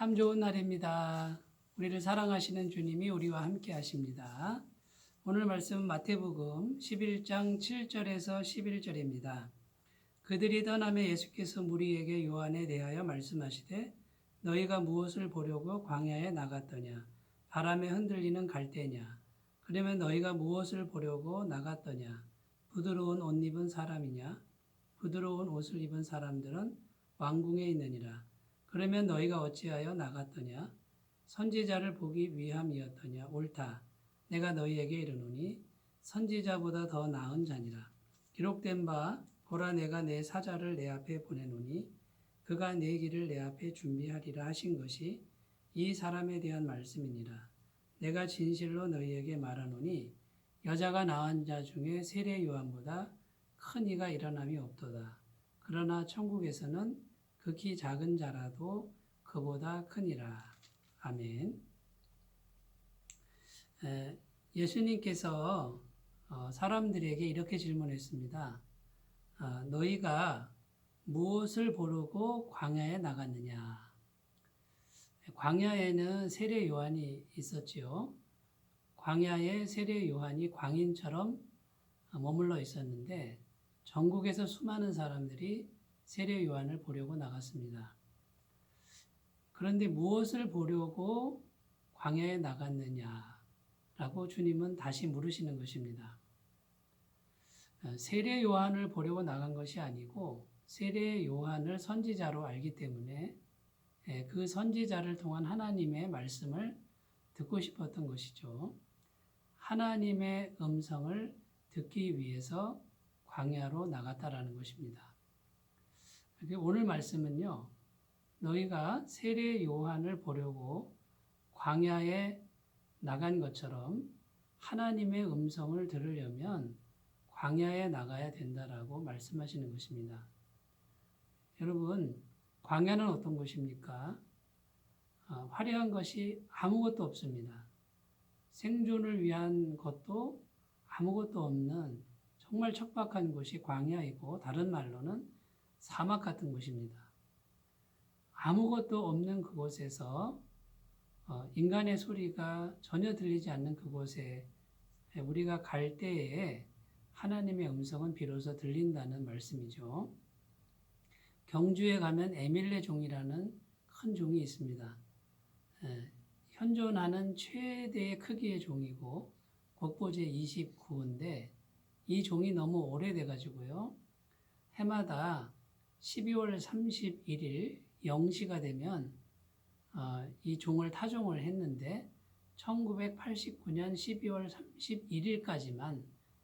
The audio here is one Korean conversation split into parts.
참 좋은 날입니다. 우리를 사랑하시는 주님이 우리와 함께 하십니다. 오늘 말씀은 마태복음 11장 7절에서 11절입니다. 그들이 떠나며 예수께서 무리에게 요한에 대하여 말씀하시되 너희가 무엇을 보려고 광야에 나갔더냐? 바람에 흔들리는 갈대냐? 그러면 너희가 무엇을 보려고 나갔더냐? 부드러운 옷 입은 사람이냐? 부드러운 옷을 입은 사람들은 왕궁에 있느니라. 그러면 너희가 어찌하여 나갔더냐? 선지자를 보기 위함이었더냐? 옳다. 내가 너희에게 이르노니 선지자보다 더 나은 자니라. 기록된 바 보라 내가 내 사자를 내 앞에 보내노니 그가 내 길을 내 앞에 준비하리라 하신 것이 이 사람에 대한 말씀이니라. 내가 진실로 너희에게 말하노니 여자가 낳은 자 중에 세례 요한보다 큰 이가 일어남이 없도다. 그러나 천국에서는 극히 작은 자라도 그보다 크니라. 아멘. 예수님께서 사람들에게 이렇게 질문했습니다. 너희가 무엇을 보려고 광야에 나갔느냐? 광야에는 세례 요한이 있었지요. 광야에 세례 요한이 광인처럼 머물러 있었는데 전국에서 수많은 사람들이 세례 요한을 보려고 나갔습니다. 그런데 무엇을 보려고 광야에 나갔느냐라고 주님은 다시 물으시는 것입니다. 세례 요한을 보려고 나간 것이 아니고 세례 요한을 선지자로 알기 때문에 그 선지자를 통한 하나님의 말씀을 듣고 싶었던 것이죠. 하나님의 음성을 듣기 위해서 광야로 나갔다라는 것입니다. 오늘 말씀은요, 너희가 세례 요한을 보려고 광야에 나간 것처럼 하나님의 음성을 들으려면 광야에 나가야 된다라고 말씀하시는 것입니다. 여러분, 광야는 어떤 곳입니까? 화려한 것이 아무것도 없습니다. 생존을 위한 것도 아무것도 없는 정말 척박한 곳이 광야이고 다른 말로는 사막 같은 곳입니다. 아무것도 없는 그곳에서 인간의 소리가 전혀 들리지 않는 그곳에 우리가 갈 때에 하나님의 음성은 비로소 들린다는 말씀이죠. 경주에 가면 에밀레 종이라는 큰 종이 있습니다. 현존하는 최대의 크기의 종이고 국보제 29인데 이 종이 너무 오래돼 가지고요. 해마다 12월 31일 0시가 되면 이 종을 타종을 했는데 1989년 12월 31일까지만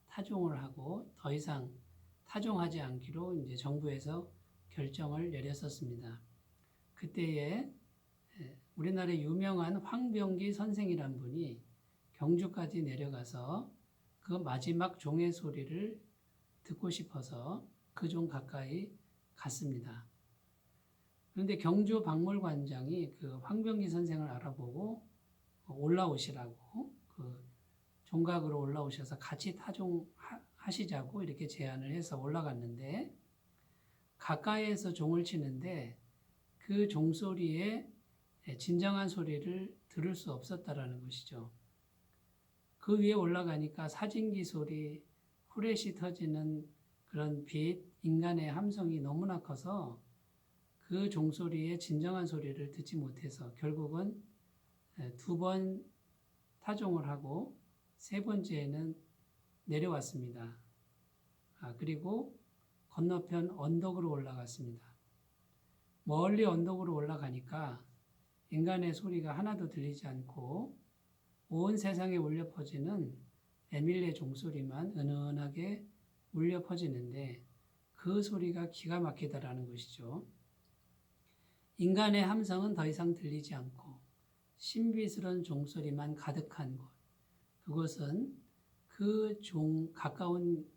타종을 하고 더 이상 타종하지 않기로 이제 정부에서 결정을 내렸었습니다. 그때에 우리나라의 유명한 황병기 선생이란 분이 경주까지 내려가서 그 마지막 종의 소리를 듣고 싶어서 그 종 가까이 갔습니다. 그런데 경주 박물관장이 그 황병기 선생을 알아보고 올라오시라고 그 종각으로 올라오셔서 같이 타종하시자고 이렇게 제안을 해서 올라갔는데 가까이에서 종을 치는데 그 종소리에 진정한 소리를 들을 수 없었다라는 것이죠. 그 위에 올라가니까 사진기 소리, 후레쉬 터지는 그런 빛, 인간의 함성이 너무나 커서 그 종소리의 진정한 소리를 듣지 못해서 결국은 2번 타종을 하고 3번째에는 내려왔습니다. 그리고 건너편 언덕으로 올라갔습니다. 멀리 언덕으로 올라가니까 인간의 소리가 하나도 들리지 않고 온 세상에 울려 퍼지는 에밀레 종소리만 은은하게 울려 퍼지는데 그 소리가 기가 막히다라는 것이죠. 인간의 함성은 더 이상 들리지 않고 신비스러운 종소리만 가득한 곳. 그곳은 그 가까운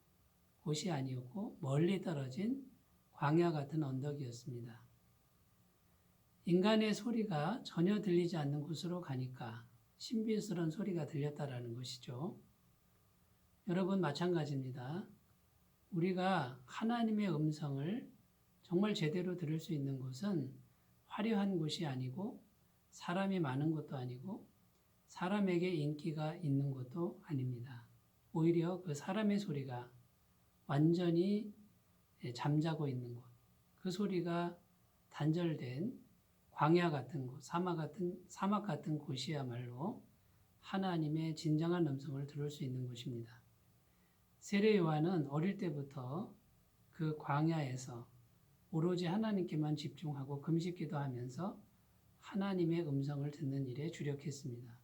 곳이 아니었고 멀리 떨어진 광야 같은 언덕이었습니다. 인간의 소리가 전혀 들리지 않는 곳으로 가니까 신비스러운 소리가 들렸다라는 것이죠. 여러분 마찬가지입니다. 우리가 하나님의 음성을 정말 제대로 들을 수 있는 곳은 화려한 곳이 아니고 사람이 많은 것도 아니고 사람에게 인기가 있는 것도 아닙니다. 오히려 그 사람의 소리가 완전히 잠자고 있는 곳, 그 소리가 단절된 광야 같은 곳, 사막 같은 곳이야말로 하나님의 진정한 음성을 들을 수 있는 곳입니다. 세례 요한은 어릴 때부터 그 광야에서 오로지 하나님께만 집중하고 금식 기도하면서 하나님의 음성을 듣는 일에 주력했습니다.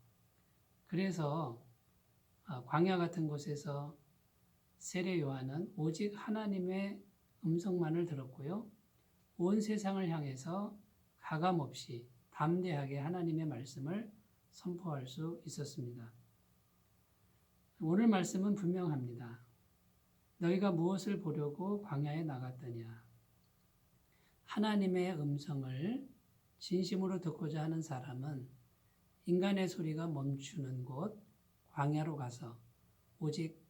그래서 광야 같은 곳에서 세례 요한은 오직 하나님의 음성만을 들었고요. 온 세상을 향해서 가감없이 담대하게 하나님의 말씀을 선포할 수 있었습니다. 오늘 말씀은 분명합니다. 너희가 무엇을 보려고 광야에 나갔더냐? 하나님의 음성을 진심으로 듣고자 하는 사람은 인간의 소리가 멈추는 곳 광야로 가서 오직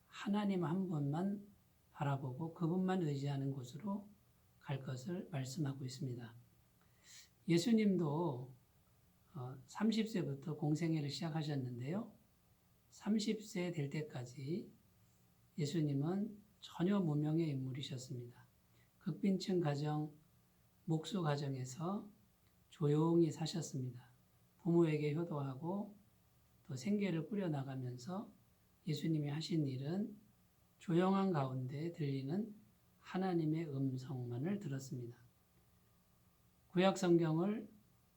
하나님 한 분만 바라보고 그분만 의지하는 곳으로 갈 것을 말씀하고 있습니다. 예수님도 30세부터 공생애를 시작하셨는데요. 30세 될 때까지 예수님은 전혀 무명의 인물이셨습니다. 극빈층 가정, 목수 가정에서 조용히 사셨습니다. 부모에게 효도하고 또 생계를 꾸려나가면서 예수님이 하신 일은 조용한 가운데 들리는 하나님의 음성만을 들었습니다. 구약 성경을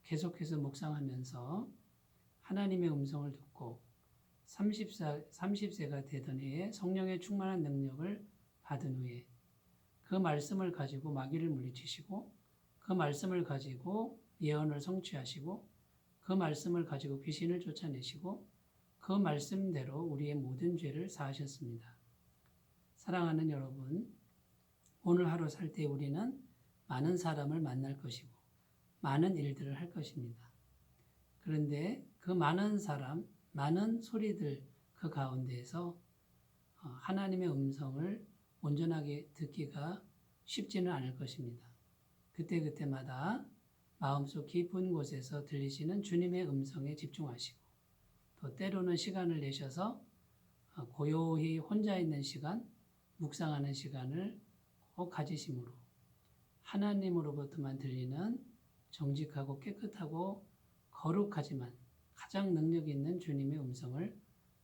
계속해서 묵상하면서 하나님의 음성을 듣고 30세가 되던 해에 성령의 충만한 능력을 받은 후에 그 말씀을 가지고 마귀를 물리치시고 그 말씀을 가지고 예언을 성취하시고 그 말씀을 가지고 귀신을 쫓아내시고 그 말씀대로 우리의 모든 죄를 사하셨습니다. 사랑하는 여러분, 오늘 하루 살 때 우리는 많은 사람을 만날 것이고 많은 일들을 할 것입니다. 그런데 그 많은 사람, 많은 소리들 그 가운데에서 하나님의 음성을 온전하게 듣기가 쉽지는 않을 것입니다. 그때그때마다 마음속 깊은 곳에서 들리시는 주님의 음성에 집중하시고 또 때로는 시간을 내셔서 고요히 혼자 있는 시간, 묵상하는 시간을 꼭 가지심으로 하나님으로부터만 들리는 정직하고 깨끗하고 거룩하지만 가장 능력 있는 주님의 음성을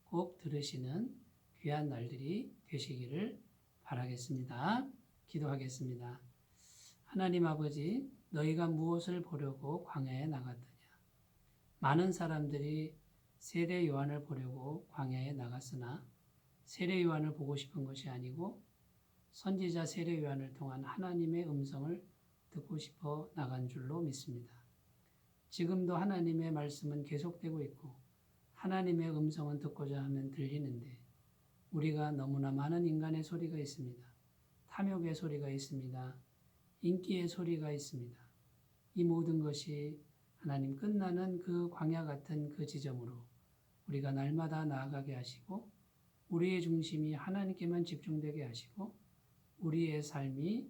꼭 들으시는 귀한 날들이 되시기를 바라겠습니다. 기도하겠습니다. 하나님 아버지, 너희가 무엇을 보려고 광야에 나갔더냐? 많은 사람들이 세례 요한을 보려고 광야에 나갔으나 세례 요한을 보고 싶은 것이 아니고 선지자 세례 요한을 통한 하나님의 음성을 듣고 싶어 나간 줄로 믿습니다. 지금도 하나님의 말씀은 계속되고 있고 하나님의 음성은 듣고자 하면 들리는데 우리가 너무나 많은 인간의 소리가 있습니다. 탐욕의 소리가 있습니다. 인기의 소리가 있습니다. 이 모든 것이 하나님 끝나는 그 광야 같은 그 지점으로 우리가 날마다 나아가게 하시고 우리의 중심이 하나님께만 집중되게 하시고 우리의 삶이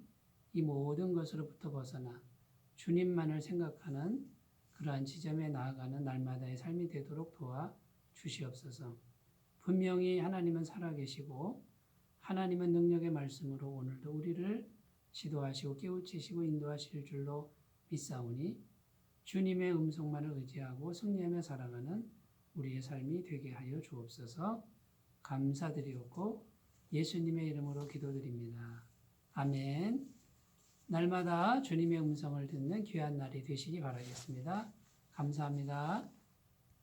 이 모든 것으로부터 벗어나 주님만을 생각하는 그러한 지점에 나아가는 날마다의 삶이 되도록 도와 주시옵소서. 분명히 하나님은 살아계시고 하나님은 능력의 말씀으로 오늘도 우리를 지도하시고 깨우치시고 인도하실 줄로 믿사오니 주님의 음성만을 의지하고 승리하며 살아가는 우리의 삶이 되게 하여 주옵소서. 감사드리옵고 예수님의 이름으로 기도드립니다. 아멘. 날마다 주님의 음성을 듣는 귀한 날이 되시기 바라겠습니다. 감사합니다.